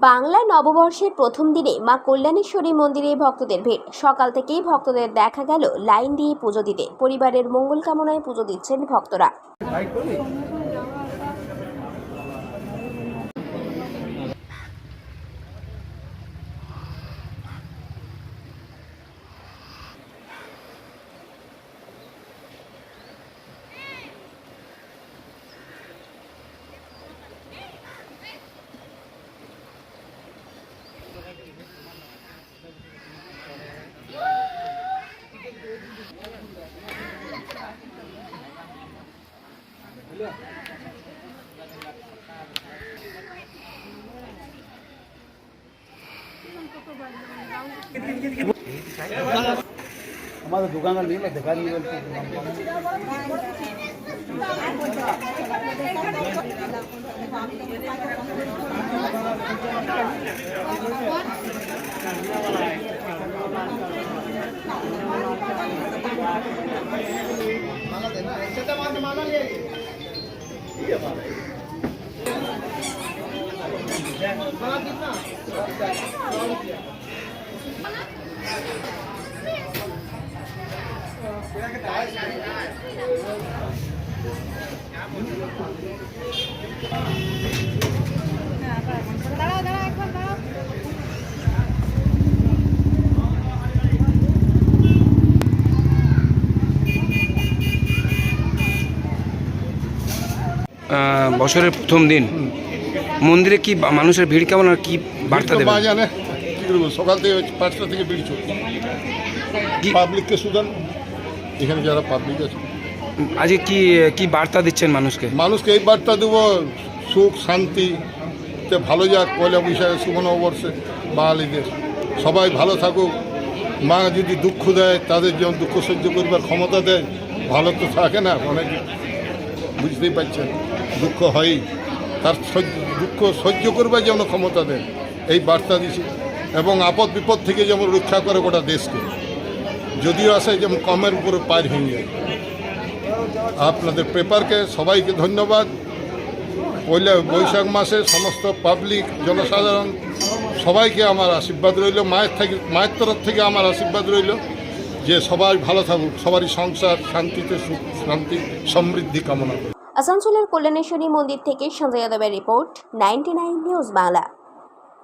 বাংলা নববর্ষের প্রথম দিনে মা কল্যাণেশ্বরী মন্দিরে ভক্তদের ভিড়। সকাল থেকেই ভক্তদের দেখা গেল লাইন দিয়ে পুজো দিতে। পরিবারের মঙ্গল কামনায় পুজো দিচ্ছেন ভক্তরা। हमारे दुकान का नहीं है, दुकान नहीं बोलते। বছরের প্রথম দিন মন্দিরে কি মানুষের ভিড় কেমন আর কি বার্তা দেবে? জানে কি করবো, সকাল থেকে 5টা থেকে ভিড় চলছে। পাবলিককে সুদান, এখানে যারা পাবলিক আছে। আজকে কি কি বার্তা দিচ্ছেন মানুষকে? এই বার্তা দেবো, সুখ শান্তিতে ভালো যাক। পয়লা বৈশাখে শুভ নববর্ষে বাঙালিদের সবাই ভালো থাকুক। মা যদি দুঃখ দেয়, তাদের যেমন দুঃখ সহ্য করবার ক্ষমতা দেয়, ভালো তো থাকে না, অনেক বুঝতেই পারছেন, দুঃখ হয়ই, তার দুঃখ সহ্য করবার যেমন ক্ষমতা দেয়, এই বার্তা দিছি। এবং আপদ বিপদ থেকে যেমন রক্ষা করে গোটা দেশকে, যদিও আসে যেমন কমের উপরে পার হয়ে যায়। আপনাদের পেপারকে সবাইকে ধন্যবাদ। পয়লা বৈশাখ মাসে সমস্ত পাবলিক জনসাধারণ সবাইকে আমার আশীর্বাদ রইল, মায়ের তরফ থেকে আমার আশীর্বাদ রইল যে সবাই ভালো থাকুক, সবারই সংসার শান্তিতে সুখ শান্তি সমৃদ্ধি কামনা করি। আসানসোলের কল্যাণেশ্বরী মন্দির থেকে সঞ্জয় যাদবের রিপোর্ট, 99 নিউজ বাংলা।